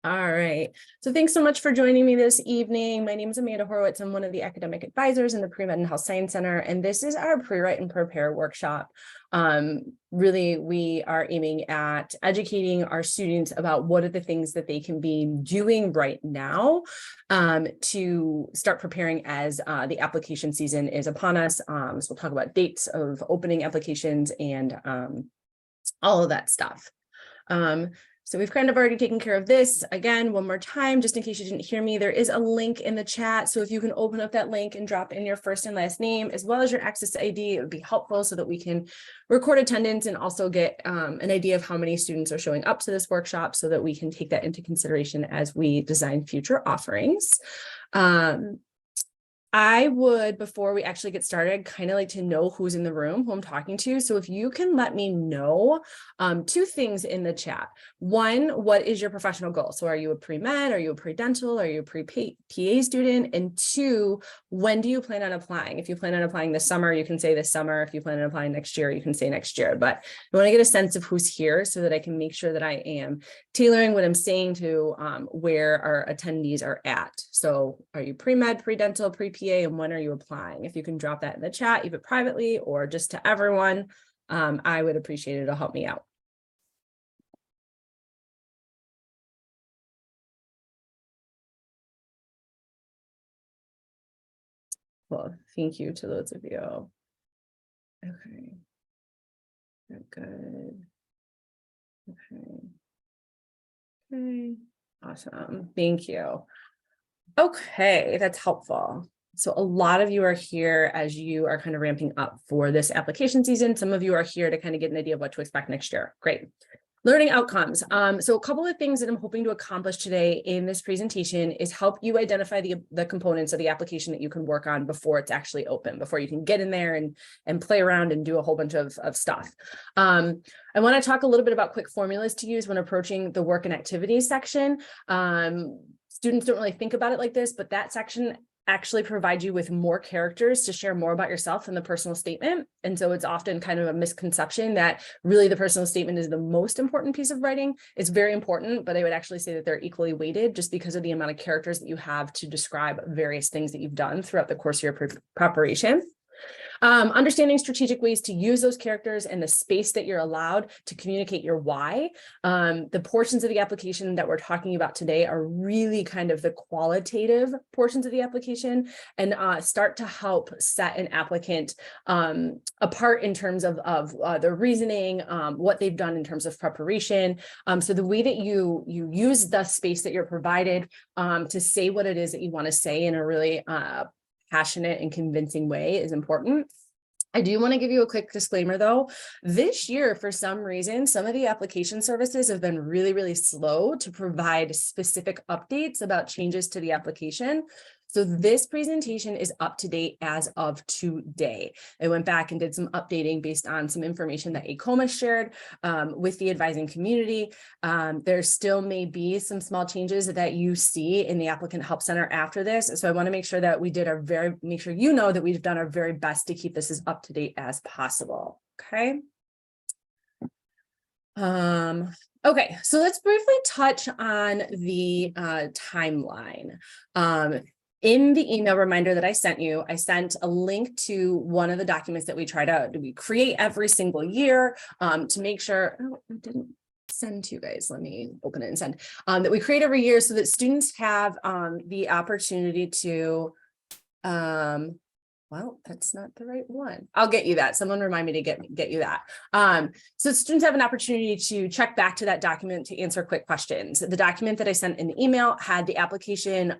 All right. So thanks so much for joining me this evening. My name is Amanda Horowitz. I'm one of the academic advisors in the Pre-Med and Health Science Center, and this is our Pre-Write and Prepare workshop. Really, we are aiming at educating our students about what are the things that they can be doing right now to start preparing as the application season is upon us. So we'll talk about dates of opening applications and all of that stuff. So we've kind of already taken care of this. Again, one more time, just in case you didn't hear me, there is a link in the chat. So if you can open up that link and drop in your first and last name, as well as your access ID, it would be helpful so that we can record attendance and also get an idea of how many students are showing up to this workshop so that we can take that into consideration as we design future offerings. I would, before we actually get started, kind of like to know who's in the room, who I'm talking to. So if you can let me know two things in the chat. One, what is your professional goal? So are you a pre-med? Are you a pre-dental? Are you a pre-PA student? And two, when do you plan on applying? If you plan on applying this summer, you can say this summer. If you plan on applying next year, you can say next year. But I want to get a sense of who's here so that I can make sure that I am tailoring what I'm saying to where our attendees are at. So are you pre-med, pre-dental, pre-PA, and when are you applying? If you can drop that in the chat, either privately or just to everyone, I would appreciate it. It'll help me out. Well, thank you to those of you. Okay. Good. Okay. Awesome. Thank you. Okay, that's helpful. So a lot of you are here as you are kind of ramping up for this application season. Some of you are here to kind of get an idea of what to expect next year. Great. Learning outcomes. So a couple of things that I'm hoping to accomplish today in this presentation is help you identify the components of the application that you can work on before it's actually open, before you can get in there and play around and do a whole bunch of stuff. I want to talk a little bit about quick formulas to use when approaching the work and activities section. Students don't really think about it like this, but that section actually provide you with more characters to share more about yourself than the personal statement. And so it's often kind of a misconception that really the personal statement is the most important piece of writing. It's very important, but I would actually say that they're equally weighted just because of the amount of characters that you have to describe various things that you've done throughout the course of your preparation. Understanding strategic ways to use those characters and the space that you're allowed to communicate your why. The portions of the application that we're talking about today are really kind of the qualitative portions of the application and start to help set an applicant apart in terms of their reasoning, what they've done in terms of preparation. So the way that you use the space that you're provided to say what it is that you want to say in a really passionate and convincing way is important. I do want to give you a quick disclaimer though. This year, for some reason, some of the application services have been really, really slow to provide specific updates about changes to the application. So this presentation is up to date as of today. I went back and did some updating based on some information that AACOMA shared with the advising community. There still may be some small changes that you see in the Applicant Help Center after this. So I want to make sure that make sure you know that we've done our very best to keep this as up to date as possible. Okay. Okay, so let's briefly touch on the timeline. In the email reminder that I sent you, I sent a link to one of the documents that we create every single year to make sure, I didn't send to you guys, let me open it and send, that we create every year so that students have the opportunity to, well, that's not the right one. I'll get you that. Someone remind me to get you that. So students have an opportunity to check back to that document to answer quick questions. The document that I sent in the email had the application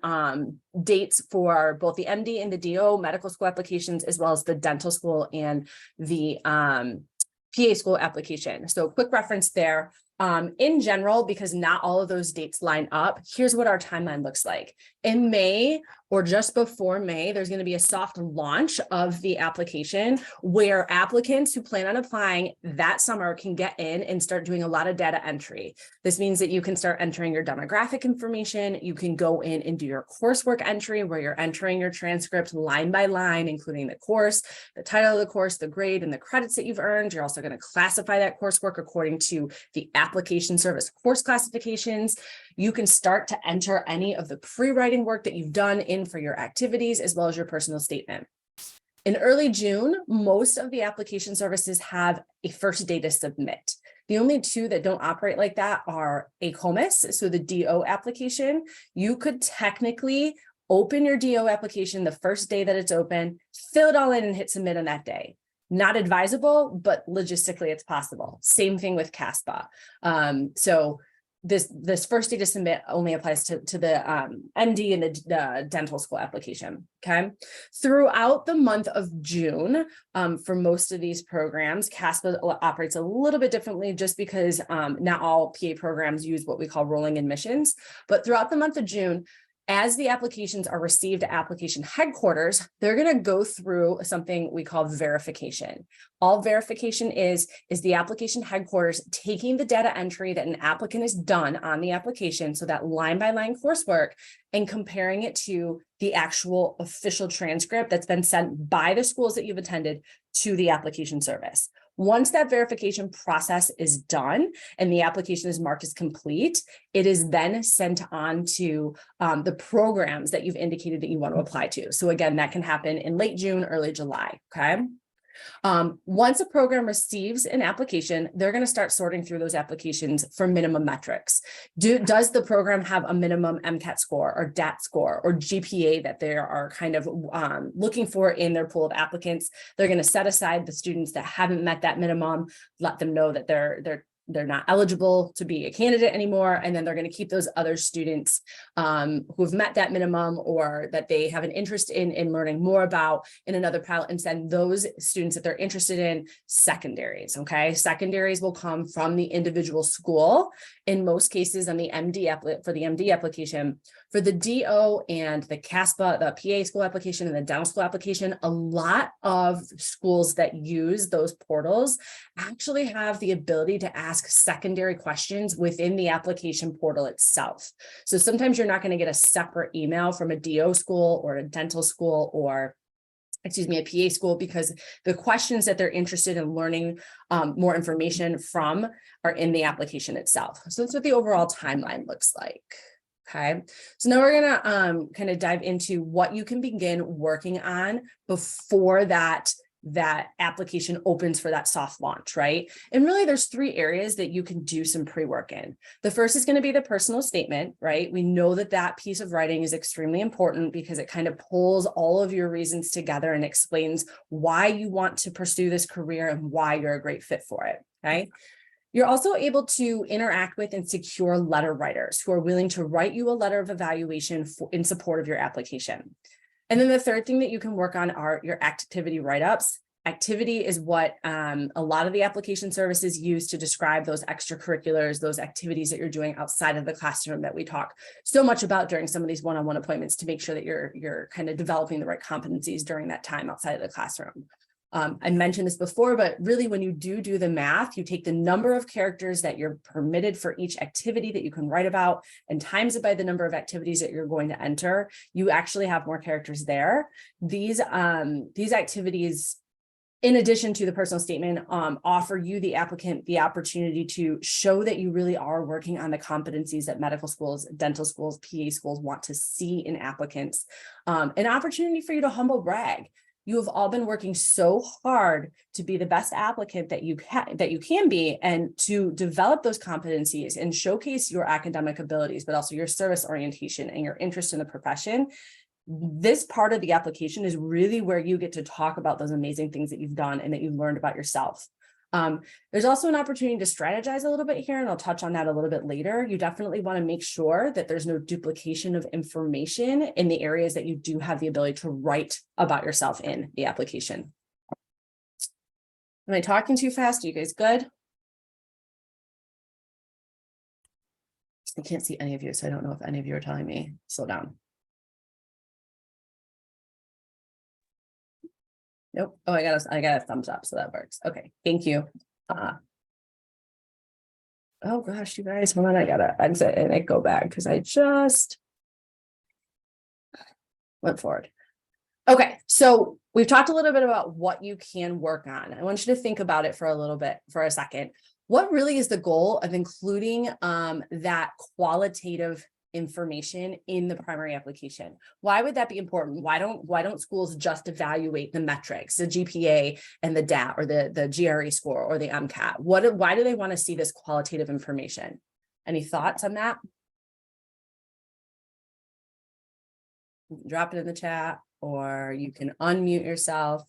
dates for both the MD and the DO medical school applications, as well as the dental school and the PA school application. So quick reference there. In general, because not all of those dates line up, here's what our timeline looks like. In May, or just before May, there's going to be a soft launch of the application where applicants who plan on applying that summer can get in and start doing a lot of data entry. This means that you can start entering your demographic information. You can go in and do your coursework entry where you're entering your transcript line by line, including the course, the title of the course, the grade, and the credits that you've earned. You're also going to classify that coursework according to the application service course classifications. You can start to enter any of the pre-writing work that you've done in for your activities, as well as your personal statement. In early June, most of the application services have a first day to submit. The only two that don't operate like that are AACOMAS, so the DO application. You could technically open your DO application the first day that it's open, fill it all in and hit submit on that day. Not advisable, but logistically it's possible. Same thing with CASPA. So this first day to submit only applies to the MD and the dental school application. Okay. Throughout the month of June, for most of these programs, CASPA operates a little bit differently just because not all PA programs use what we call rolling admissions. But throughout the month of June, as the applications are received at application headquarters, they're going to go through something we call verification. All verification is the application headquarters taking the data entry that an applicant has done on the application, so that line by line coursework, and comparing it to the actual official transcript that's been sent by the schools that you've attended to the application service. Once that verification process is done and the application is marked as complete, it is then sent on to the programs that you've indicated that you want to apply to. So again, that can happen in late June, early July, okay? Once a program receives an application, they're going to start sorting through those applications for minimum metrics. Does the program have a minimum MCAT score or DAT score or GPA that they are kind of looking for in their pool of applicants? They're going to set aside the students that haven't met that minimum, let them know that they're not eligible to be a candidate anymore. And then they're going to keep those other students who have met that minimum or that they have an interest in learning more about in another pile, and send those students that they're interested in secondaries. Okay. Secondaries will come from the individual school. In most cases on the MD for the MD application. For the DO and the CASPA, the PA school application and the dental school application, a lot of schools that use those portals actually have the ability to ask secondary questions within the application portal itself. So sometimes you're not going to get a separate email from a DO school or a dental school or a PA school, because the questions that they're interested in learning more information from are in the application itself. So that's what the overall timeline looks like. Okay, so now we're gonna kind of dive into what you can begin working on before that application opens for that soft launch, right? And really there's 3 areas that you can do some pre-work in. The first is going to be the personal statement, right? We know that piece of writing is extremely important because it kind of pulls all of your reasons together and explains why you want to pursue this career and why you're a great fit for it, okay? You're also able to interact with and secure letter writers who are willing to write you a letter of evaluation in support of your application. And then the third thing that you can work on are your activity write-ups. Activity is what a lot of the application services use to describe those extracurriculars, those activities that you're doing outside of the classroom that we talk so much about during some of these one-on-one appointments to make sure that you're kind of developing the right competencies during that time outside of the classroom. I mentioned this before, but really when you do the math, you take the number of characters that you're permitted for each activity that you can write about and times it by the number of activities that you're going to enter. You actually have more characters there. These activities, in addition to the personal statement, offer you, the applicant, the opportunity to show that you really are working on the competencies that medical schools, dental schools, PA schools want to see in applicants. An opportunity for you to humble brag. You have all been working so hard to be the best applicant that you can be, and to develop those competencies and showcase your academic abilities, but also your service orientation and your interest in the profession. This part of the application is really where you get to talk about those amazing things that you've done and that you've learned about yourself. There's also an opportunity to strategize a little bit here, and I'll touch on that a little bit later. You definitely want to make sure that there's no duplication of information in the areas that you do have the ability to write about yourself in the application. Am I talking too fast? Are you guys good? I can't see any of you, so I don't know if any of you are telling me slow down. Nope. Oh, I got a thumbs up, so that works. Okay, thank you. Oh gosh, you guys, hold on, I gotta exit and I go back because I just went forward. Okay, so we've talked a little bit about what you can work on. I want you to think about it for a second. What really is the goal of including that qualitative information in the primary application? Why would that be important? Why don't schools just evaluate the metrics, the GPA and the DAT, or the GRE score or the MCAT? Why do they want to see this qualitative information? Any thoughts on that? Drop it in the chat, or you can unmute yourself.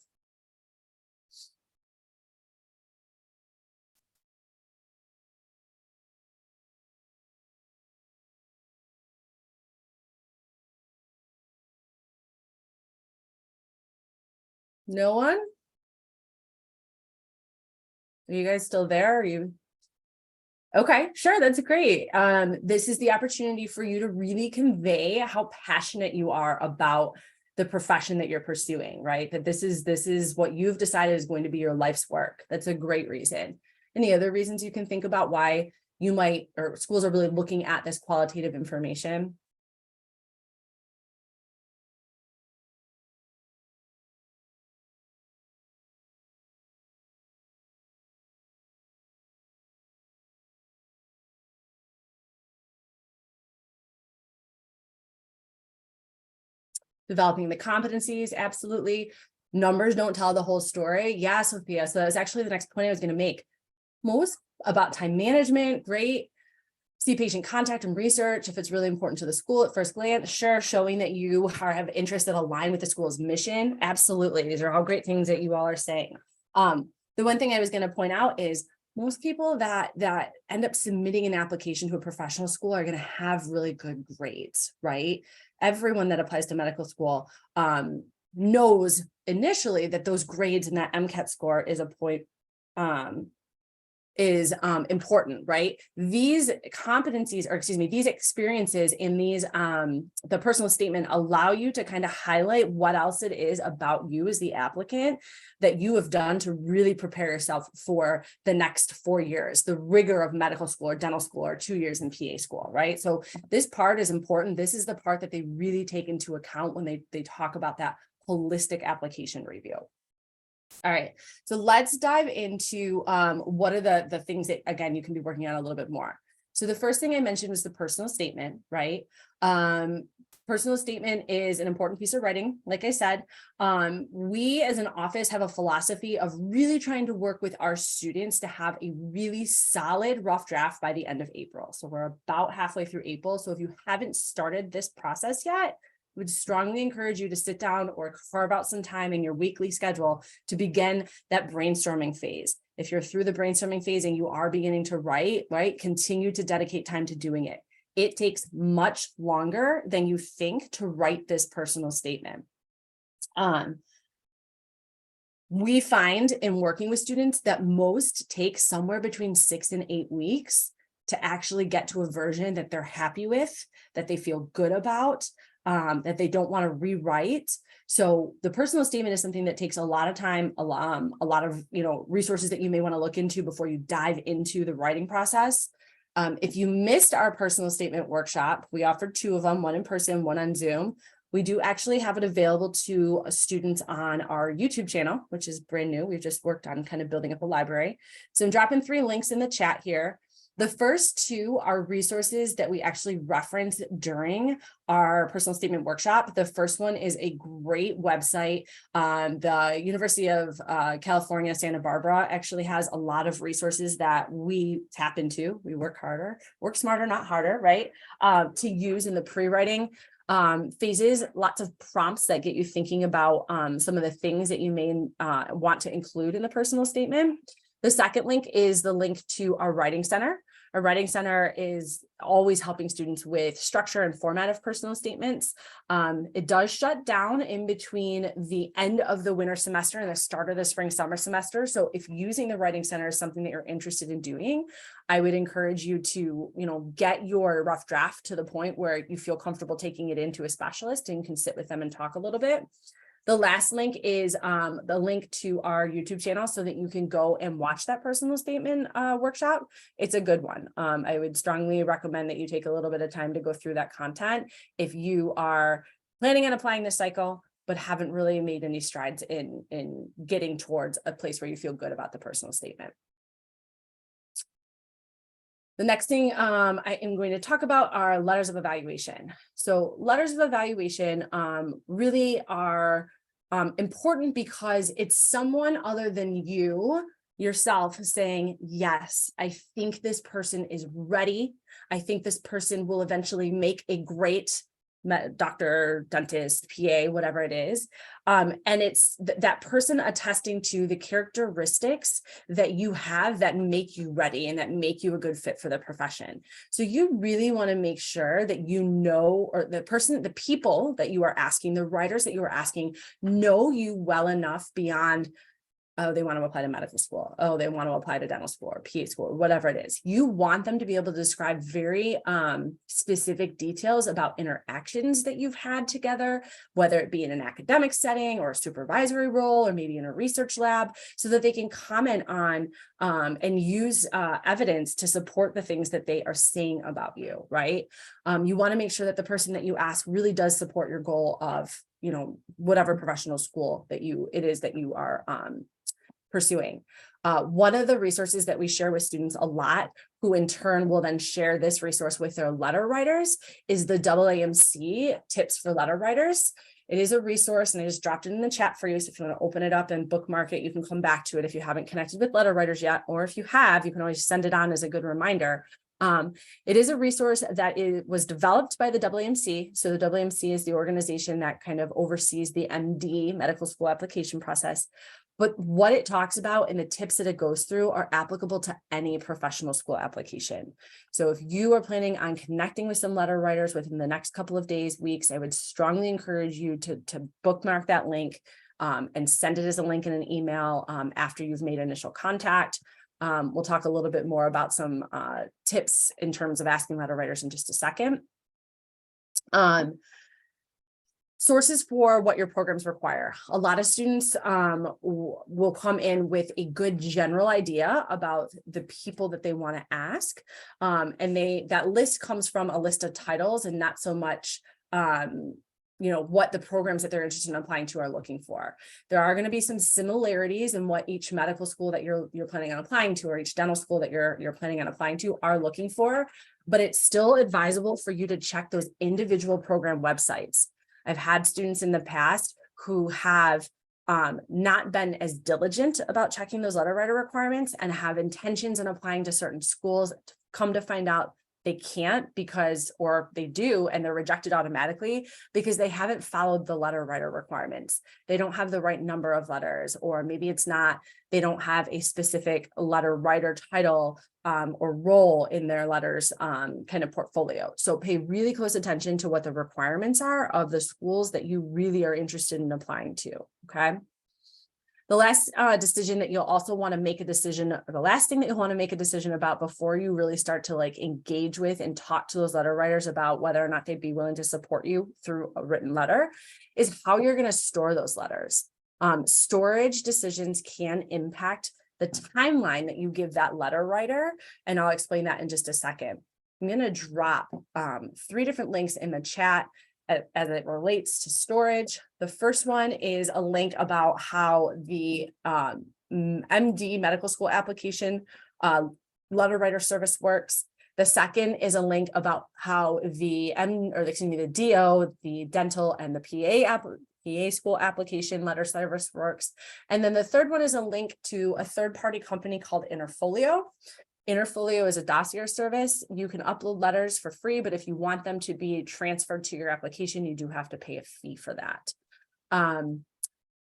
No one? Are you guys still there? Are you? Okay, sure, that's great. This is the opportunity for you to really convey how passionate you are about the profession that you're pursuing, right? That this is what you've decided is going to be your life's work. That's a great reason. Any other reasons you can think about why you might, or schools are really looking at this qualitative information? Developing the competencies, absolutely. Numbers don't tell the whole story. Yeah, Sophia. So that's actually the next point I was going to make. Most about time management, great. See patient contact and research if it's really important to the school at first glance. Sure, showing that you have interests that align with the school's mission. Absolutely. These are all great things that you all are saying. The one thing I was going to point out is most people that end up submitting an application to a professional school are going to have really good grades, right? Everyone that applies to medical school knows initially that those grades and that MCAT score is a point is important, right? These competencies, or excuse me, these experiences in these, the personal statement allow you to kind of highlight what else it is about you as the applicant that you have done to really prepare yourself for the next 4 years, the rigor of medical school or dental school, or 2 years in PA school, right? So this part is important. This is the part that they really take into account when they talk about that holistic application review. All right, so let's dive into what are the things that, again, you can be working on a little bit more. So the first thing I mentioned was the personal statement, right? Personal statement is an important piece of writing. Like I said, we as an office have a philosophy of really trying to work with our students to have a really solid rough draft by the end of April. So we're about halfway through April. So if you haven't started this process yet, would strongly encourage you to sit down or carve out some time in your weekly schedule to begin that brainstorming phase. If you're through the brainstorming phase and you are beginning to write, right, continue to dedicate time to doing it. It takes much longer than you think to write this personal statement. We find in working with students that most take somewhere between 6 and 8 weeks to actually get to a version that they're happy with, that they feel good about, that they don't want to rewrite. So the personal statement is something that takes a lot of time, a lot of resources that you may want to look into before you dive into the writing process. If you missed our personal statement workshop, we offered 2 of them, one in person, one on Zoom. We do actually have it available to students on our YouTube channel, which is brand new. We've just worked on kind of building up a library. So I'm dropping 3 links in the chat here. The first 2 are resources that we actually reference during our personal statement workshop. The first one is a great website. The University of California, Santa Barbara actually has a lot of resources that we tap into. We work smarter, not harder, right? To use in the pre-writing phases, lots of prompts that get you thinking about some of the things that you may want to include in the personal statement. The second link is the link to our Writing Center. Our Writing Center is always helping students with structure and format of personal statements. It does shut down in between the end of the winter semester and the start of the spring summer semester. So if using the Writing Center is something that you're interested in doing, I would encourage you to, get your rough draft to the point where you feel comfortable taking it into a specialist and can sit with them and talk a little bit. The last link is the link to our YouTube channel so that you can go and watch that personal statement workshop. It's a good one. I would strongly recommend that you take a little bit of time to go through that content if you are planning on applying this cycle, but haven't really made any strides in getting towards a place where you feel good about the personal statement. The next thing I am going to talk about are letters of evaluation. So letters of evaluation really are important because it's someone other than you yourself saying, yes, I think this person is ready. I think this person will eventually make a great doctor, dentist, PA, whatever it is. And it's that person attesting to the characteristics that you have that make you ready and that make you a good fit for the profession. So you really want to make sure that you know, or the people that you are asking, the writers that you are asking, know you well enough beyond, oh, they want to apply to medical school. Oh, they want to apply to dental school or PA school, or whatever it is. You want them to be able to describe very specific details about interactions that you've had together, whether it be in an academic setting or a supervisory role, or maybe in a research lab, so that they can comment on and use evidence to support the things that they are saying about you, right? You want to make sure that the person that you ask really does support your goal of, you know, whatever professional school that it is that you are pursuing. One of the resources that we share with students a lot, who in turn will then share this resource with their letter writers, is the AAMC Tips for Letter Writers. It is a resource, and I just dropped it in the chat for you. So if you want to open it up and bookmark it, you can come back to it if you haven't connected with letter writers yet, or if you have, you can always send it on as a good reminder. It is a resource that was developed by the AAMC. So the AAMC is the organization that kind of oversees the MD medical school application process. But what it talks about and the tips that it goes through are applicable to any professional school application. So if you are planning on connecting with some letter writers within the next couple of days, weeks, I would strongly encourage you to bookmark that link and send it as a link in an email after you've made initial contact. We'll talk a little bit more about some tips in terms of asking letter writers in just a second. Sources for what your programs require. A lot of students will come in with a good general idea about the people that they want to ask. And that list comes from a list of titles and not so much you know, what the programs that they're interested in applying to are looking for. There are going to be some similarities in what each medical school that you're planning on applying to, or each dental school that you're planning on applying to are looking for, but it's still advisable for you to check those individual program websites. I've had students in the past who have not been as diligent about checking those letter writer requirements and have intentions in applying to certain schools, come to find out they can't or they do, and they're rejected automatically because they haven't followed the letter writer requirements. They don't have the right number of letters, or maybe they don't have a specific letter writer title or role in their letters kind of portfolio. So pay really close attention to what the requirements are of the schools that you really are interested in applying to, okay? The last decision that you'll also want to make a decision, or the last thing that you'll want to make a decision about before you really start to like engage with and talk to those letter writers about whether or not they'd be willing to support you through a written letter, is how you're going to store those letters. Storage decisions can impact the timeline that you give that letter writer, and I'll explain that in just a second. I'm going to drop 3 different links in the chat as it relates to storage. The first one is a link about how the MD medical school application letter writer service works. The second is a link about how the DO, the dental and the PA school application letter service works. And then the third one is a link to a third-party company called Interfolio. Interfolio is a dossier service. You can upload letters for free, but if you want them to be transferred to your application, you do have to pay a fee for that.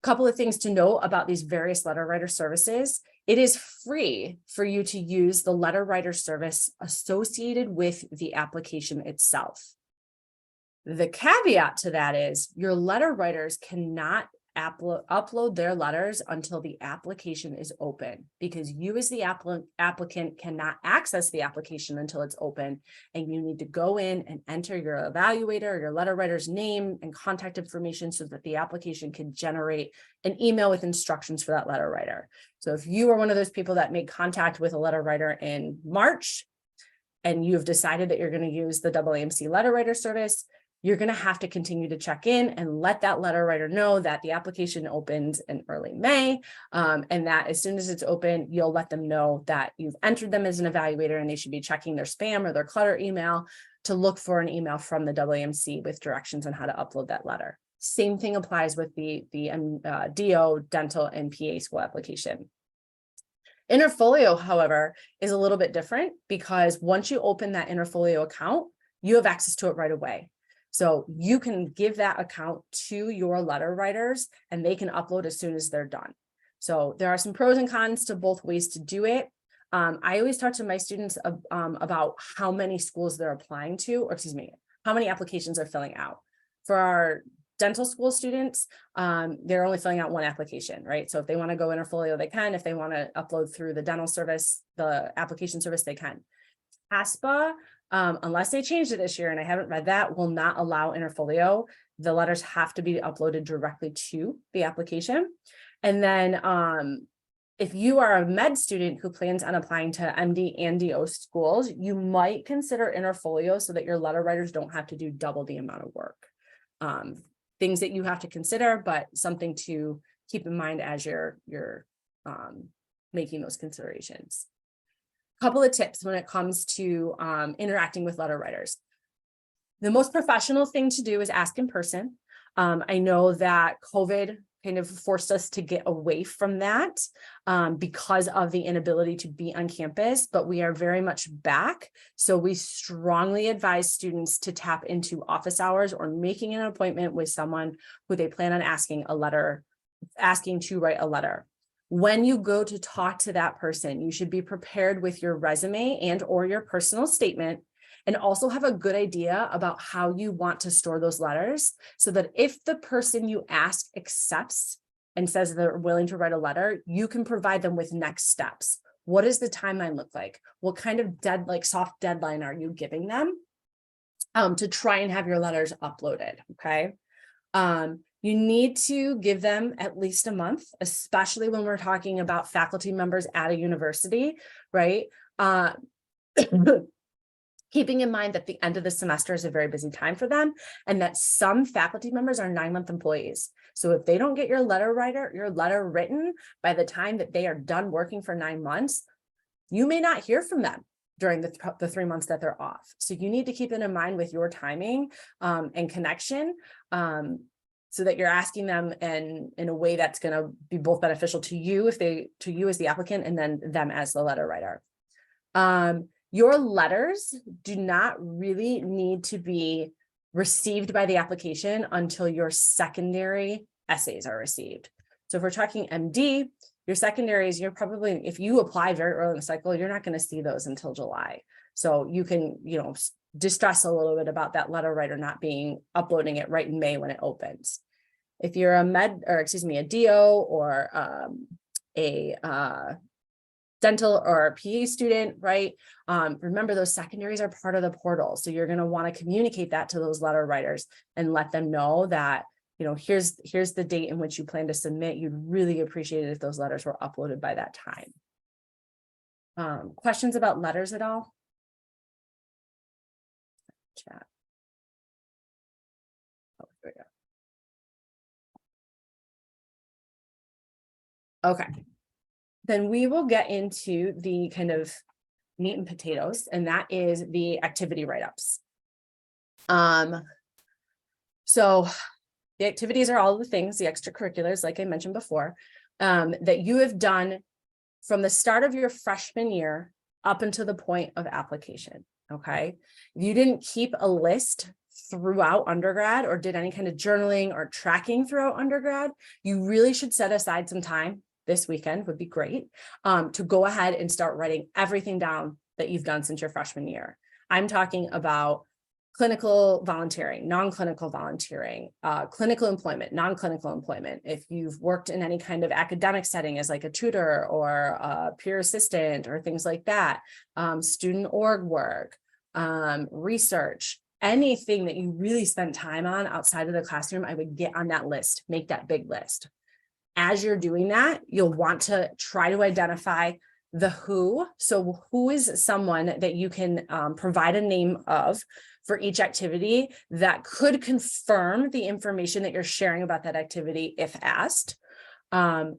Couple of things to know about these various letter writer services. It is free for you to use the letter writer service associated with the application itself. The caveat to that is your letter writers cannot upload their letters until the application is open, because you as the applicant cannot access the application until it's open, and you need to go in and enter your evaluator or your letter writer's name and contact information so that the application can generate an email with instructions for that letter writer. So if you are one of those people that made contact with a letter writer in March and you've decided that you're going to use the AAMC letter writer service, you're going to have to continue to check in and let that letter writer know that the application opens in early May, and that as soon as it's open, you'll let them know that you've entered them as an evaluator and they should be checking their spam or their clutter email to look for an email from the WMC with directions on how to upload that letter. Same thing applies with the DO, dental, and PA school application. Interfolio, however, is a little bit different because once you open that Interfolio account, you have access to it right away. So you can give that account to your letter writers and they can upload as soon as they're done. So there are some pros and cons to both ways to do it. I always talk to my students about how many schools they're applying to, or excuse me, how many applications they're filling out. For our dental school students, they're only filling out one application, right? So if they want to go Interfolio, they can. If they want to upload through the dental service, the application service, they can. ASPA, unless they changed it this year, and I haven't read that, will not allow Interfolio. The letters have to be uploaded directly to the application. And then if you are a med student who plans on applying to MD and DO schools, you might consider Interfolio so that your letter writers don't have to do double the amount of work. Things that you have to consider, but something to keep in mind as you're making those considerations. A couple of tips when it comes to interacting with letter writers. The most professional thing to do is ask in person. I know that COVID kind of forced us to get away from that because of the inability to be on campus, but we are very much back. So we strongly advise students to tap into office hours or making an appointment with someone who they plan on asking to write a letter. When you go to talk to that person, you should be prepared with your resume and or your personal statement, and also have a good idea about how you want to store those letters so that if the person you ask accepts and says they're willing to write a letter, you can provide them with next steps. What does the timeline look like? What kind of soft deadline are you giving them to try and have your letters uploaded, okay? You need to give them at least a month, especially when we're talking about faculty members at a university, right? Keeping in mind that the end of the semester is a very busy time for them and that some faculty members are 9-month employees. So if they don't get your letter written by the time that they are done working for 9 months, you may not hear from them during the 3 months that they're off. So you need to keep it in mind with your timing and connection so that you're asking them in a way that's going to be both beneficial to you as the applicant and then them as the letter writer. Your letters do not really need to be received by the application until your secondary essays are received. So if we're talking MD, your secondaries, you're probably, if you apply very early in the cycle, you're not going to see those until July. So you can, distress a little bit about that letter writer not uploading it right in May when it opens. If you're a DO or a dental or a PA student, right? Remember those secondaries are part of the portal. So you're going to want to communicate that to those letter writers and let them know that, here's the date in which you plan to submit. You'd really appreciate it if those letters were uploaded by that time. Questions about letters at all? Chat. Oh, there we go. Okay. Then we will get into the kind of meat and potatoes, and that is the activity write-ups. So the activities are all the things, the extracurriculars, like I mentioned before, that you have done from the start of your freshman year up until the point of application, okay? If you didn't keep a list throughout undergrad or did any kind of journaling or tracking throughout undergrad, you really should set aside some time. This weekend would be great to go ahead and start writing everything down that you've done since your freshman year. I'm talking about clinical volunteering, non-clinical volunteering, clinical employment, non-clinical employment. If you've worked in any kind of academic setting as like a tutor or a peer assistant or things like that, student org work, research, anything that you really spent time on outside of the classroom, I would get on that list, make that big list. As you're doing that, you'll want to try to identify the who. So who is someone that you can provide a name of for each activity that could confirm the information that you're sharing about that activity if asked. The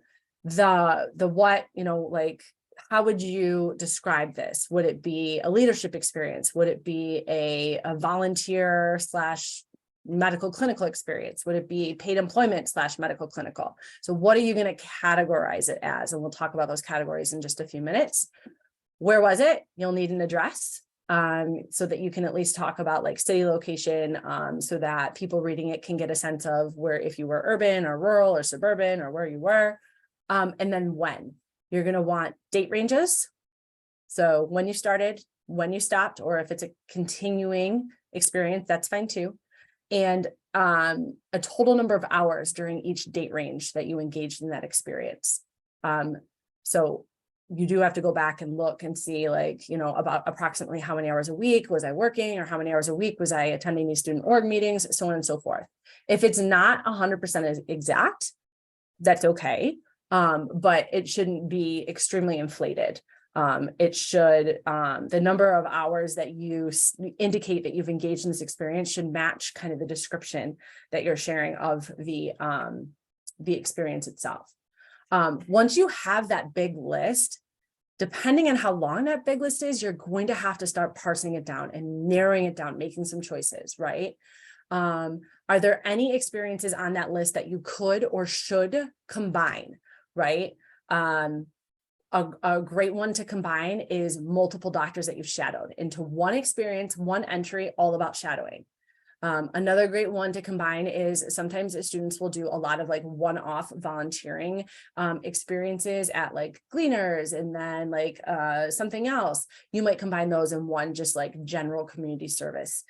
what, like, how would you describe this? Would it be a leadership experience? Would it be a volunteer / medical clinical experience? Would it be paid employment / medical clinical? So what are you going to categorize it as? And we'll talk about those categories in just a few minutes. Where was it? You'll need an address so that you can at least talk about like city location so that people reading it can get a sense of where, if you were urban or rural or suburban or where you were. And then when. You're going to want date ranges. So when you started, when you stopped, or if it's a continuing experience, that's fine too. And a total number of hours during each date range that you engaged in that experience. So you do have to go back and look and see, like, about approximately how many hours a week was I working, or how many hours a week was I attending these student org meetings, so on and so forth. If it's not 100% exact, that's okay. But it shouldn't be extremely inflated. It should, the number of hours that you indicate that you've engaged in this experience should match kind of the description that you're sharing of the experience itself. Once you have that big list, depending on how long that big list is, you're going to have to start parsing it down and narrowing it down, making some choices, right? Are there any experiences on that list that you could or should combine, right? A great one to combine is multiple doctors that you've shadowed into one experience, one entry, all about shadowing. Another great one to combine is sometimes students will do a lot of like one-off volunteering experiences at like Gleaners and then like something else. You might combine those in one just like general community service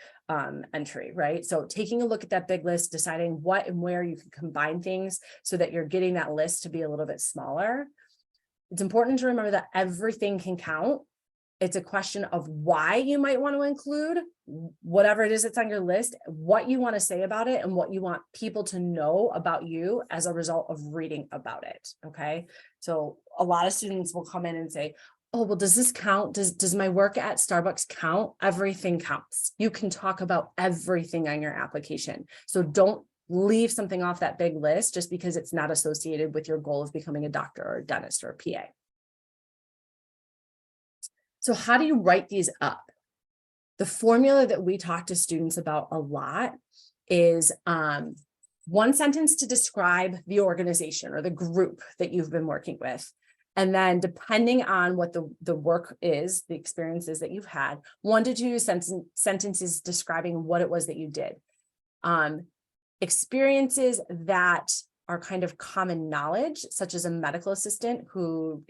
entry, right? So taking a look at that big list, deciding what and where you can combine things so that you're getting that list to be a little bit smaller. It's important to remember that everything can count. It's a question of why you might want to include whatever it is that's on your list, what you want to say about it, and what you want people to know about you as a result of reading about it. Okay. So a lot of students will come in and say, oh, well, does this count? Does my work at Starbucks count? Everything counts. You can talk about everything on your application. So don't leave something off that big list just because it's not associated with your goal of becoming a doctor or a dentist or a PA. So how do you write these up? The formula that we talk to students about a lot is one sentence to describe the organization or the group that you've been working with. And then depending on what the work is, the experiences that you've had, 1 to 2 sentences describing what it was that you did. Experiences that are kind of common knowledge, such as a medical assistant who,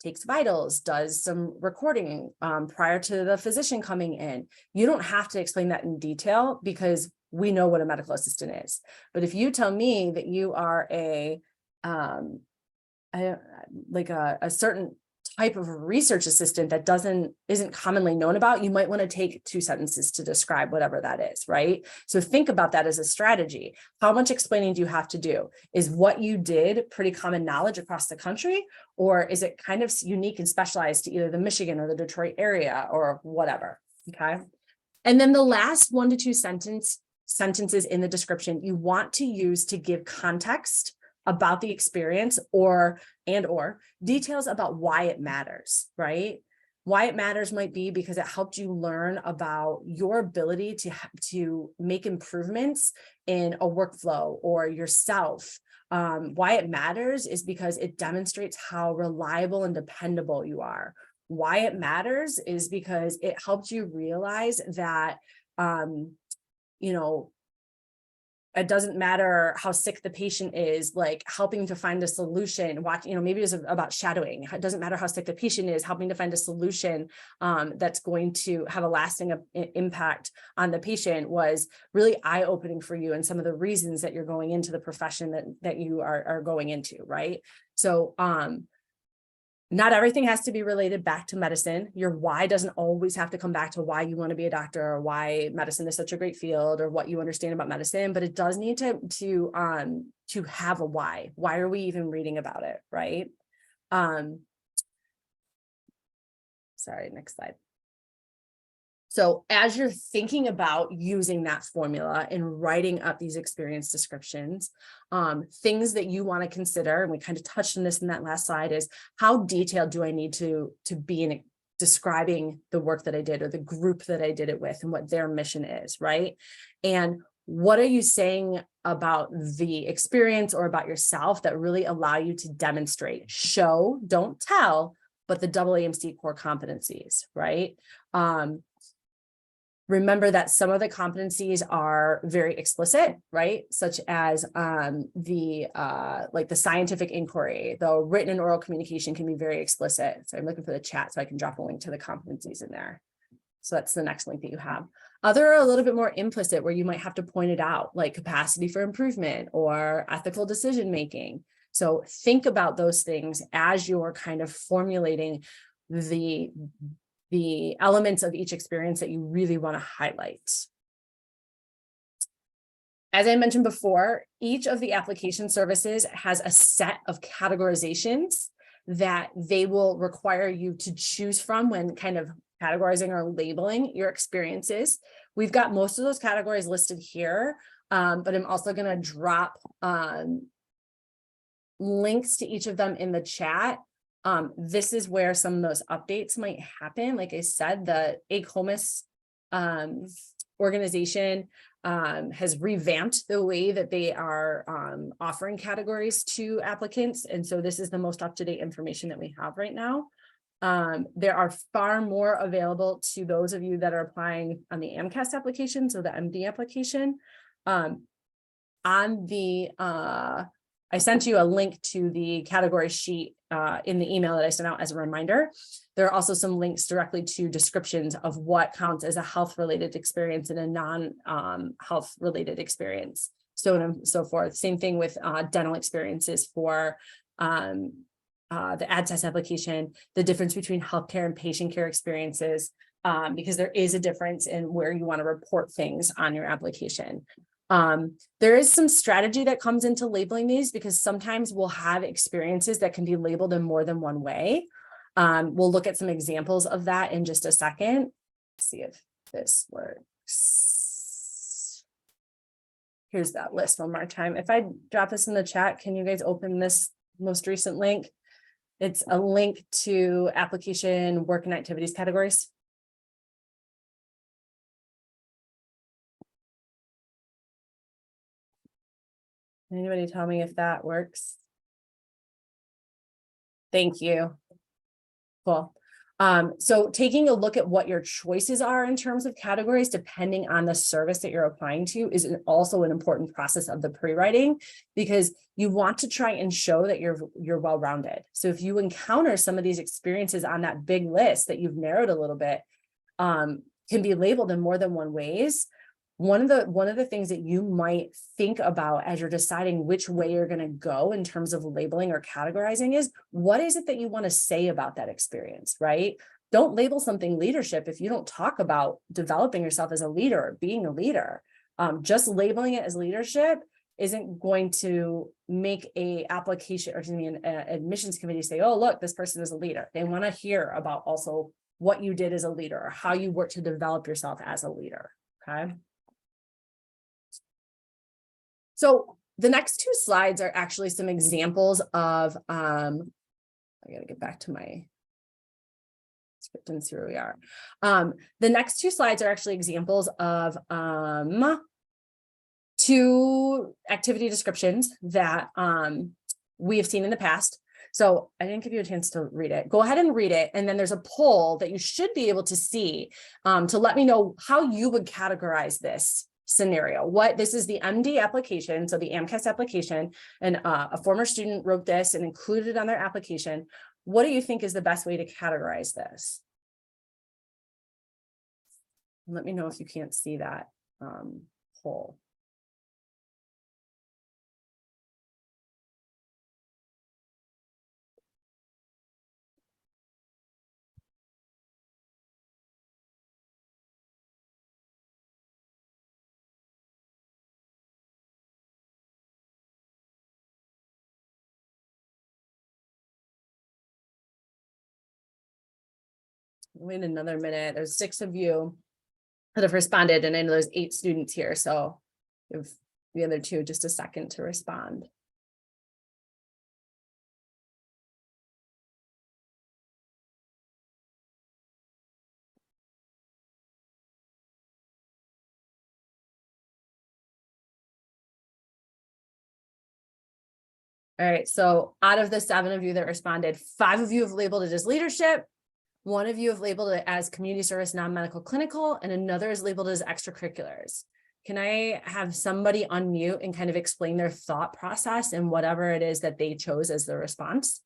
takes vitals, does some recording prior to the physician coming in. You don't have to explain that in detail because we know what a medical assistant is. But if you tell me that you are a certain type of research assistant that isn't commonly known about, you might want to take 2 sentences to describe whatever that is, right? So think about that as a strategy. How much explaining do you have to do? Is what you did pretty common knowledge across the country, or is it kind of unique and specialized to either the Michigan or the Detroit area or whatever? Okay. And then the last 1 to 2 sentences in the description you want to use to give context about the experience or details about why it matters, right? Why it matters might be because it helped you learn about your ability to make improvements in a workflow or yourself. Why it matters is because it demonstrates how reliable and dependable you are. Why it matters is because it helped you realize that, it doesn't matter how sick the patient is, like helping to find a solution, maybe it's about shadowing. It doesn't matter how sick the patient is, helping to find a solution that's going to have a lasting impact on the patient was really eye-opening for you and some of the reasons that you're going into the profession that you are going into, right? So not everything has to be related back to medicine. Your why doesn't always have to come back to why you want to be a doctor or why medicine is such a great field or what you understand about medicine, but it does need to have a why. Why are we even reading about it, right? Sorry, next slide. So as you're thinking about using that formula and writing up these experience descriptions, things that you want to consider, and we kind of touched on this in that last slide, is how detailed do I need to be in describing the work that I did or the group that I did it with and what their mission is, right? And what are you saying about the experience or about yourself that really allow you to demonstrate, show, don't tell, but the AAMC core competencies, right? Remember that some of the competencies are very explicit, right? Such as like the scientific inquiry, the written and oral communication can be very explicit. So I'm looking for the chat so I can drop a link to the competencies in there. So that's the next link that you have. Other are a little bit more implicit where you might have to point it out, like capacity for improvement or ethical decision-making. So think about those things as you're kind of formulating the elements of each experience that you really want to highlight. As I mentioned before, each of the application services has a set of categorizations that they will require you to choose from when kind of categorizing or labeling your experiences. We've got most of those categories listed here, but I'm also going to drop links to each of them in the chat. This is where some of those updates might happen. Like I said, the AACOMAS organization has revamped the way that they are offering categories to applicants. And so this is the most up-to-date information that we have right now. There are far more available to those of you that are applying on the AMCAS application, so the MD application. I sent you a link to the category sheet in the email that I sent out as a reminder. There are also some links directly to descriptions of what counts as a health-related experience and a non-health related experience, so on and so forth. Same thing with dental experiences for the ADSAS application, the difference between healthcare and patient care experiences, because there is a difference in where you want to report things on your application. There is some strategy that comes into labeling these because sometimes we'll have experiences that can be labeled in more than one way. We'll look at some examples of that in just a second. Let's see if this works. Here's that list one more time. If I drop this in the chat, can you guys open this most recent link? It's a link to application work and activities categories. Anybody tell me if that works? Thank you. Cool. So taking a look at what your choices are in terms of categories, depending on the service that you're applying to, is also an important process of the pre-writing, because you want to try and show that you're well-rounded. So if you encounter some of these experiences on that big list that you've narrowed a little bit, can be labeled in more than one ways. One of the things that you might think about as you're deciding which way you're going to go in terms of labeling or categorizing is, what is it that you want to say about that experience, right? Don't label something leadership if you don't talk about developing yourself as a leader or being a leader. Just labeling it as leadership isn't going to make an admissions committee say, oh, look, this person is a leader. They want to hear about also what you did as a leader or how you work to develop yourself as a leader, okay? So the next two slides are actually some examples of, I gotta get back to my script and see where we are. The next two slides are actually examples of two activity descriptions that we have seen in the past. So I didn't give you a chance to read it. Go ahead and read it. And then there's a poll that you should be able to see to let me know how you would categorize this scenario. This is the MD application, so the AMCAS application, and a former student wrote this and included it on their application. What do you think is the best way to categorize this? Let me know if you can't see that poll. Wait another minute. There's 6 of you that have responded, and I know there's 8 students here, so give the other 2 just a second to respond. All right, so out of the 7 of you that responded, 5 of you have labeled it as leadership, 1 of you have labeled it as community service, non-medical clinical, and another is labeled as extracurriculars. Can I have somebody unmute and kind of explain their thought process and whatever it is that they chose as their response?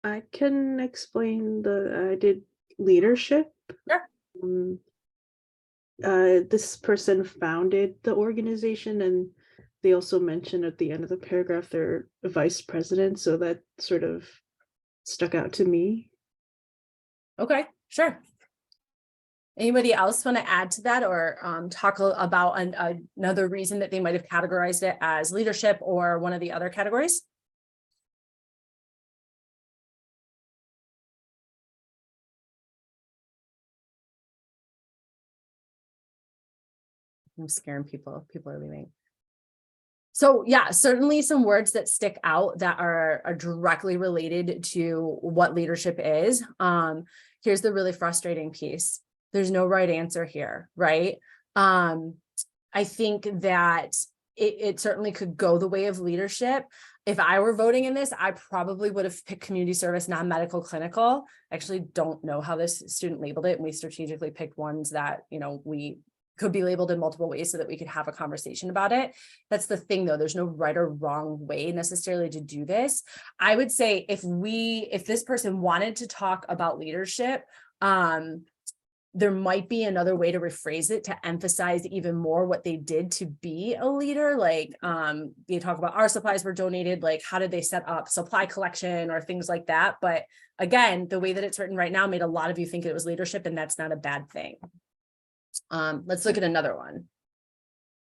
I can explain I did leadership. Sure. This person founded the organization, and they also mentioned at the end of the paragraph they're a vice president, so that sort of stuck out to me. Okay, sure. Anybody else want to add to that or talk about another reason that they might have categorized it as leadership or one of the other categories? I'm scaring people. People are leaving. So yeah, certainly some words that stick out that are directly related to what leadership is. Here's the really frustrating piece. There's no right answer here, right? I think that it certainly could go the way of leadership. If I were voting in this, I probably would have picked community service, non-medical clinical. I actually don't know how this student labeled it, and we strategically picked ones that, you know, we could be labeled in multiple ways so that we could have a conversation about it. That's the thing though, there's no right or wrong way necessarily to do this. I would say if this person wanted to talk about leadership, there might be another way to rephrase it to emphasize even more what they did to be a leader. Like they talk about our supplies were donated, like how did they set up supply collection or things like that. But again, the way that it's written right now made a lot of you think it was leadership, and that's not a bad thing. Let's look at another one.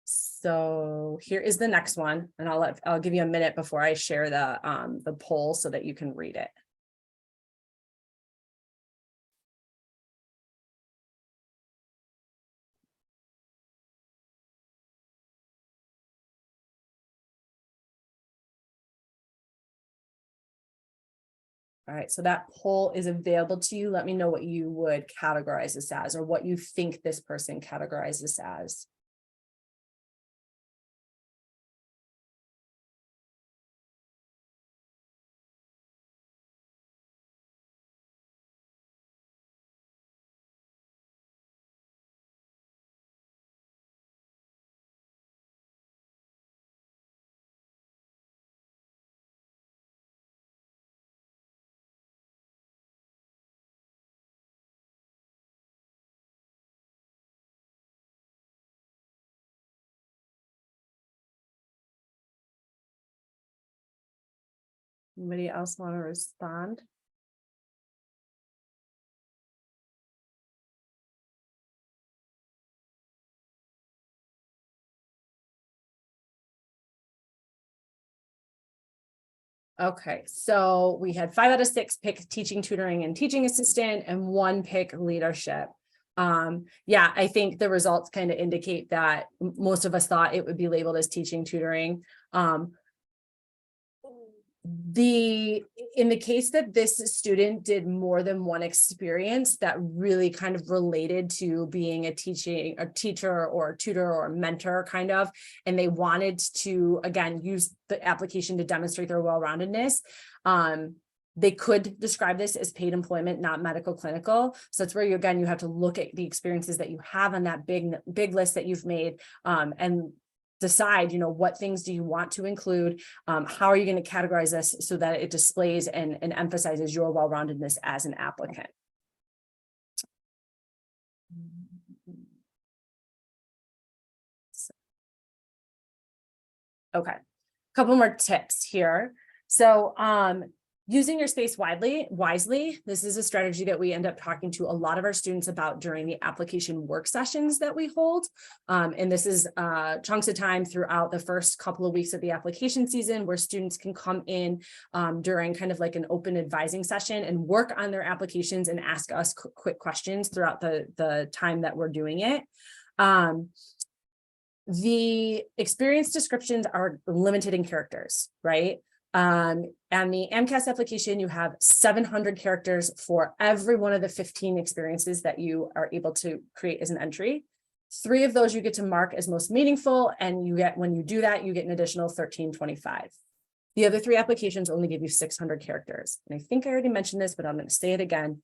So here is the next one, and I'll give you a minute before I share the poll so that you can read it. All right, so that poll is available to you. Let me know what you would categorize this as, or what you think this person categorizes as. Anybody else want to respond? Okay, so we had 5 out of 6 pick teaching, tutoring, and teaching assistant, and 1 pick leadership. Yeah, I think the results kind of indicate that most of us thought it would be labeled as teaching, tutoring. In the case that this student did more than one experience that really kind of related to being a teacher or a tutor or a mentor kind of, and they wanted to, again, use the application to demonstrate their well-roundedness, they could describe this as paid employment, not medical clinical. So that's where you have to look at the experiences that you have on that big list that you've made, and decide, what things do you want to include? How are you going to categorize this so that it displays and emphasizes your well-roundedness as an applicant? Okay, a couple more tips here. So Using your space wisely. This is a strategy that we end up talking to a lot of our students about during the application work sessions that we hold. And this is chunks of time throughout the first couple of weeks of the application season where students can come in during kind of like an open advising session and work on their applications and ask us quick questions throughout the time that we're doing it. The experience descriptions are limited in characters, right? And the AMCAS application, you have 700 characters for every one of the 15 experiences that you are able to create as an entry. 3 of those you get to mark as most meaningful, and you get, when you do that, you get an additional 1325. The other 3 applications only give you 600 characters. And I think I already mentioned this, but I'm going to say it again.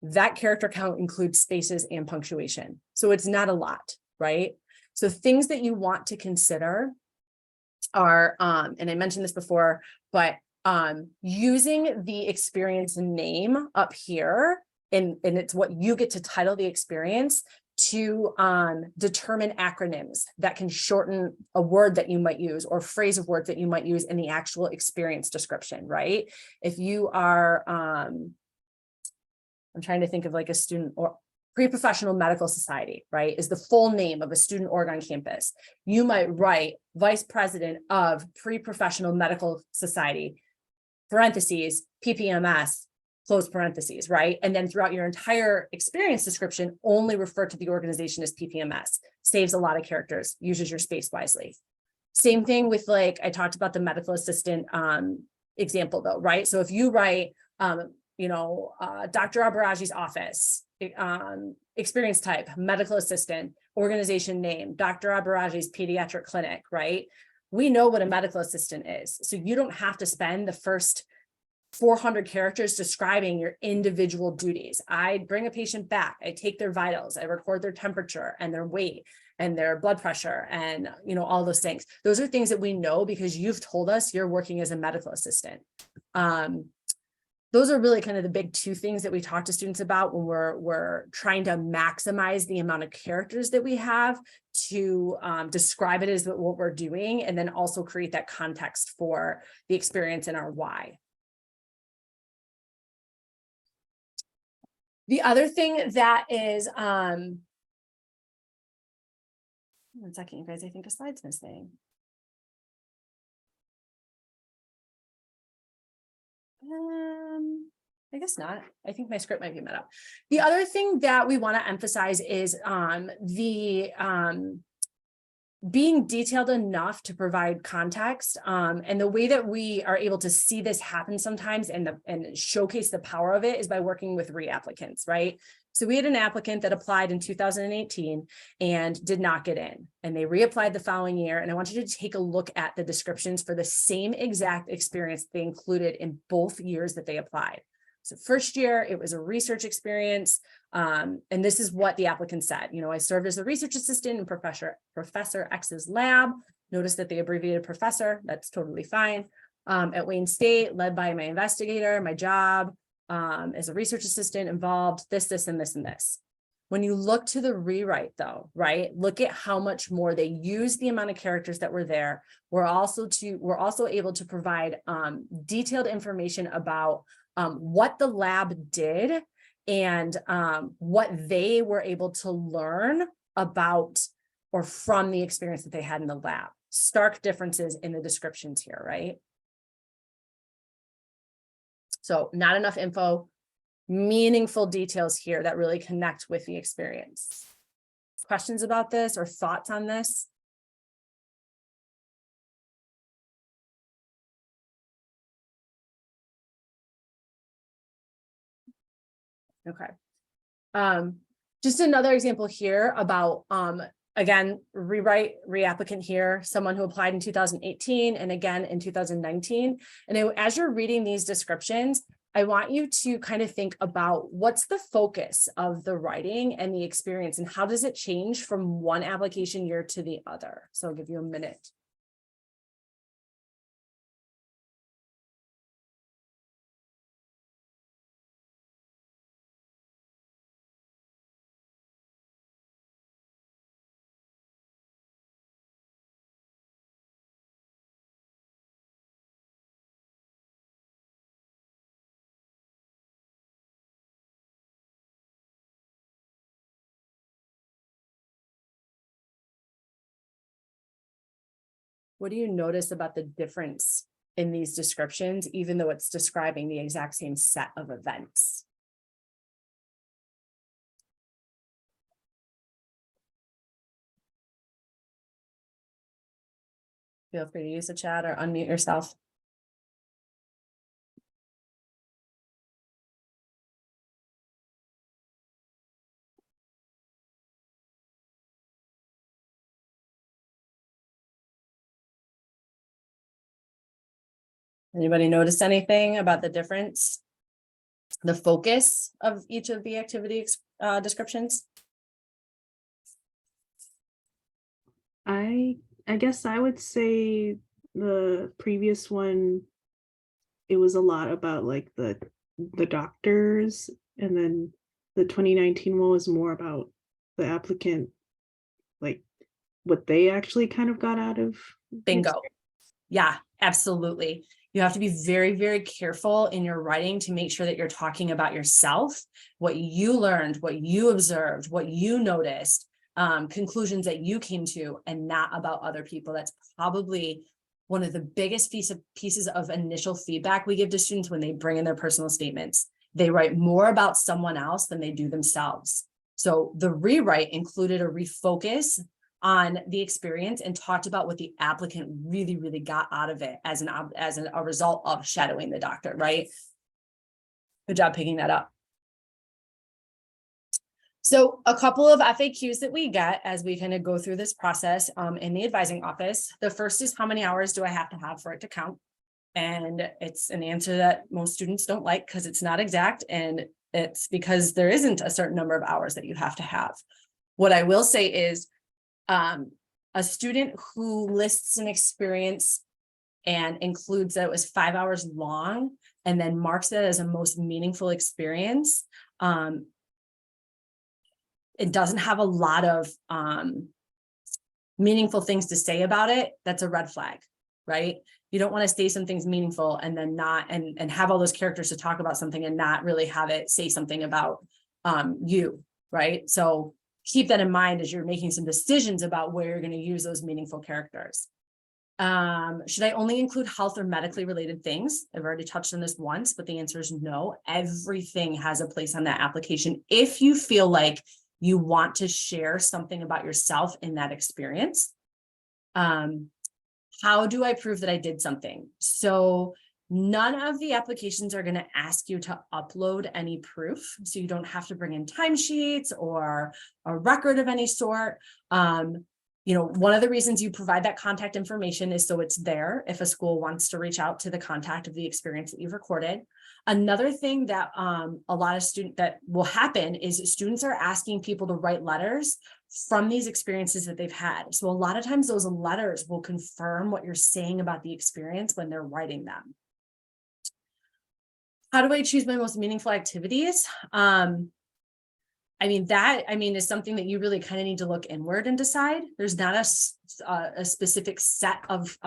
That character count includes spaces and punctuation. So it's not a lot, right? So things that you want to consider are, and I mentioned this before, but using the experience name up here, and it's what you get to title the experience, to determine acronyms that can shorten a word that you might use or phrase of words that you might use in the actual experience description, right? If you are, I'm trying to think of like a student or Pre-Professional Medical Society, right, is the full name of a student org on campus. You might write Vice President of Pre-Professional Medical Society, parentheses, PPMS, close parentheses, right? And then throughout your entire experience description, only refer to the organization as PPMS. Saves a lot of characters, uses your space wisely. Same thing with, like, I talked about the medical assistant example though, right? So if you write, Dr. Abaraji's office, experience type, medical assistant, organization name, Dr. Abaraji's pediatric clinic, right? We know what a medical assistant is. So you don't have to spend the first 400 characters describing your individual duties. I bring a patient back, I take their vitals, I record their temperature and their weight and their blood pressure and, all those things. Those are things that we know because you've told us you're working as a medical assistant. Those are really kind of the big 2 things that we talk to students about when we're trying to maximize the amount of characters that we have to describe it as what we're doing, and then also create that context for the experience and our why. The other thing that is, 1 second, you guys, I think a slide's missing. I guess not. I think my script might be messed up. The other thing that we want to emphasize is being detailed enough to provide context. And the way that we are able to see this happen sometimes and showcase the power of it is by working with reapplicants, right? So we had an applicant that applied in 2018 and did not get in, and they reapplied the following year. And I want you to take a look at the descriptions for the same exact experience they included in both years that they applied. So first year, it was a research experience. And this is what the applicant said. I served as a research assistant in Professor X's lab. Notice that they abbreviated professor. That's totally fine. At Wayne State, led by my investigator, my job as a research assistant involved this, and this, and this. When you look to the rewrite though, right, look at how much more they use the amount of characters that were there. We're also able to provide detailed information about what the lab did and what they were able to learn about or from the experience that they had in the lab. Stark differences in the descriptions here, right? So not enough info, meaningful details here that really connect with the experience. Questions about this or thoughts on this? Okay. Just another example here about, again, reapplicant here, someone who applied in 2018 and again in 2019. And as you're reading these descriptions, I want you to kind of think about what's the focus of the writing and the experience and how does it change from one application year to the other? So I'll give you a minute. What do you notice about the difference in these descriptions, even though it's describing the exact same set of events? Feel free to use the chat or unmute yourself. Anybody notice anything about the difference? The focus of each of the activity descriptions? I guess I would say the previous one, it was a lot about like the doctors, and then the 2019 one was more about the applicant, like what they actually kind of got out of the Bingo. experience. Yeah, absolutely. You have to be very, very careful in your writing to make sure that you're talking about yourself, what you learned, what you observed, what you noticed, conclusions that you came to, and not about other people. That's probably one of the biggest pieces of initial feedback we give to students when they bring in their personal statements. They write more about someone else than they do themselves. So the rewrite included a refocus on the experience and talked about what the applicant really, really got out of it as a result of shadowing the doctor, right? Good job picking that up. So a couple of FAQs that we get as we kind of go through this process in the advising office. The first is, how many hours do I have to have for it to count? And it's an answer that most students don't like because it's not exact, and it's because there isn't a certain number of hours that you have to have. What I will say is, a student who lists an experience and includes that it was 5 hours long and then marks it as a most meaningful experience, it doesn't have a lot of meaningful things to say about it, that's a red flag, right? You don't want to say something's meaningful and then not, and have all those characters to talk about something and not really have it say something about you, right? So keep that in mind as you're making some decisions about where you're going to use those meaningful characters. Should I only include health or medically related things? I've already touched on this once, but the answer is no. Everything has a place on that application if you feel like you want to share something about yourself in that experience. How do I prove that I did something? So none of the applications are going to ask you to upload any proof. So you don't have to bring in timesheets or a record of any sort. You know, one of the reasons you provide that contact information is so it's there if a school wants to reach out to the contact of the experience that you've recorded. Another thing that a lot of that will happen is students are asking people to write letters from these experiences that they've had. So a lot of times those letters will confirm what you're saying about the experience when they're writing them. How do I choose my most meaningful activities? Is something that you really kind of need to look inward and decide. There's not a specific set of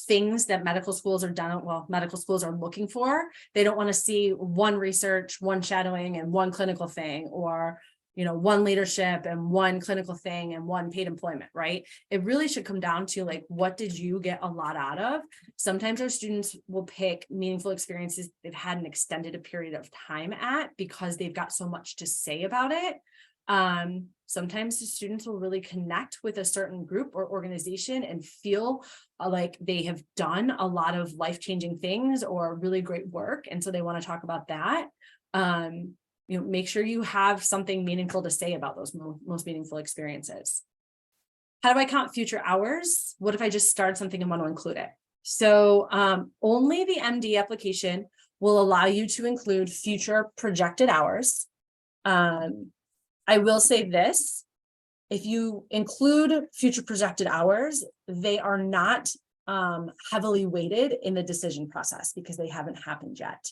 things that medical schools are done. Well, medical schools are looking for. They don't want to see one research, one shadowing, and one clinical thing, or one leadership and one clinical thing and one paid employment, right? It really should come down to like, what did you get a lot out of? Sometimes our students will pick meaningful experiences they've had an extended period of time at because they've got so much to say about it. Sometimes the students will really connect with a certain group or organization and feel like they have done a lot of life-changing things or really great work. And so they want to talk about that. Make sure you have something meaningful to say about those most meaningful experiences. How do I count future hours? What if I just started something and want to include it? So only the MD application will allow you to include future projected hours. I will say this, if you include future projected hours, they are not heavily weighted in the decision process because they haven't happened yet.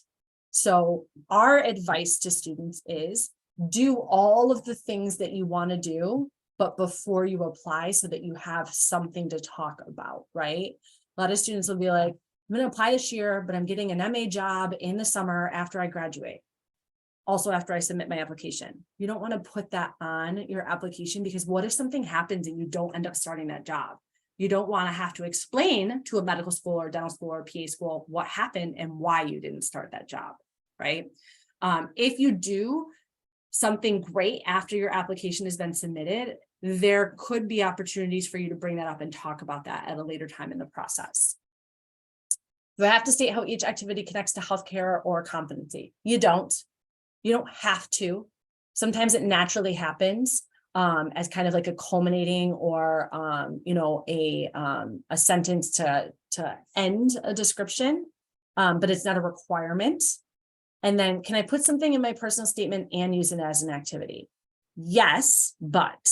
So our advice to students is do all of the things that you want to do, but before you apply so that you have something to talk about, right? A lot of students will be like, I'm going to apply this year, but I'm getting an MA job in the summer after I graduate. Also, after I submit my application. You don't want to put that on your application because what if something happens and you don't end up starting that job? You don't want to have to explain to a medical school or dental school or PA school what happened and why you didn't start that job, right? If you do something great after your application has been submitted, there could be opportunities for you to bring that up and talk about that at a later time in the process. Do I have to state how each activity connects to healthcare or competency? You don't. You don't have to. Sometimes it naturally happens as kind of like a culminating or a sentence to end a description, but it's not a requirement. And then, can I put something in my personal statement and use it as an activity? Yes, but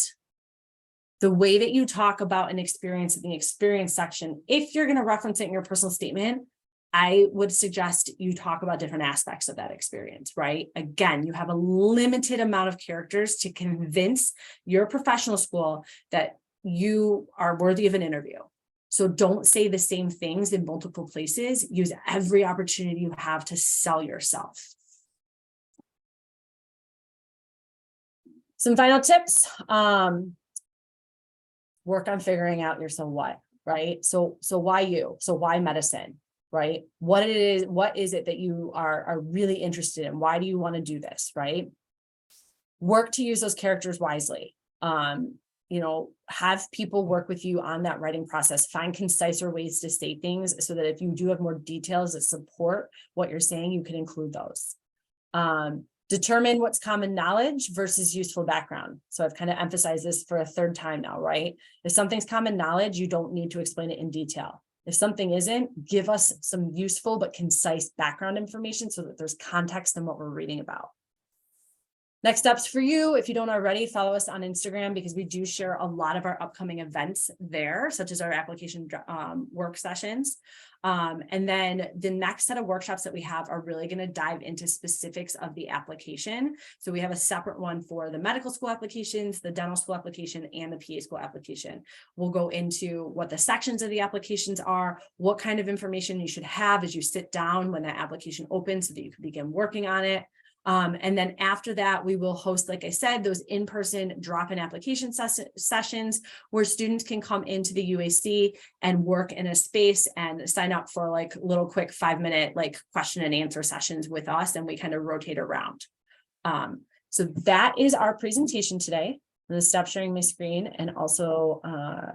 the way that you talk about an experience in the experience section, if you're going to reference it in your personal statement, I would suggest you talk about different aspects of that experience, right? Again, you have a limited amount of characters to convince your professional school that you are worthy of an interview. So don't say the same things in multiple places. Use every opportunity you have to sell yourself. Some final tips. Work on figuring out your so what, right? So why you? So why medicine? Right? What is it that you are really interested in? Why do you want to do this? Right? Work to use those characters wisely. Have people work with you on that writing process. Find concise ways to say things so that if you do have more details that support what you're saying, you can include those. Determine what's common knowledge versus useful background. So I've kind of emphasized this for a third time now, right? If something's common knowledge, you don't need to explain it in detail. If something isn't, give us some useful but concise background information so that there's context in what we're reading about. Next steps for you, if you don't already, follow us on Instagram because we do share a lot of our upcoming events there, such as our application work sessions. And then the next set of workshops that we have are really going to dive into specifics of the application. So we have a separate one for the medical school applications, the dental school application, and the PA school application. We'll go into what the sections of the applications are, what kind of information you should have as you sit down when that application opens so that you can begin working on it. And then after that, we will host, like I said, those in-person drop-in application sessions where students can come into the UAC and work in a space and sign up for like little quick 5-minute like question and answer sessions with us, and we kind of rotate around. So that is our presentation today. I'm going to stop sharing my screen and also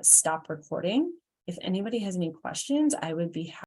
stop recording. If anybody has any questions, I would be happy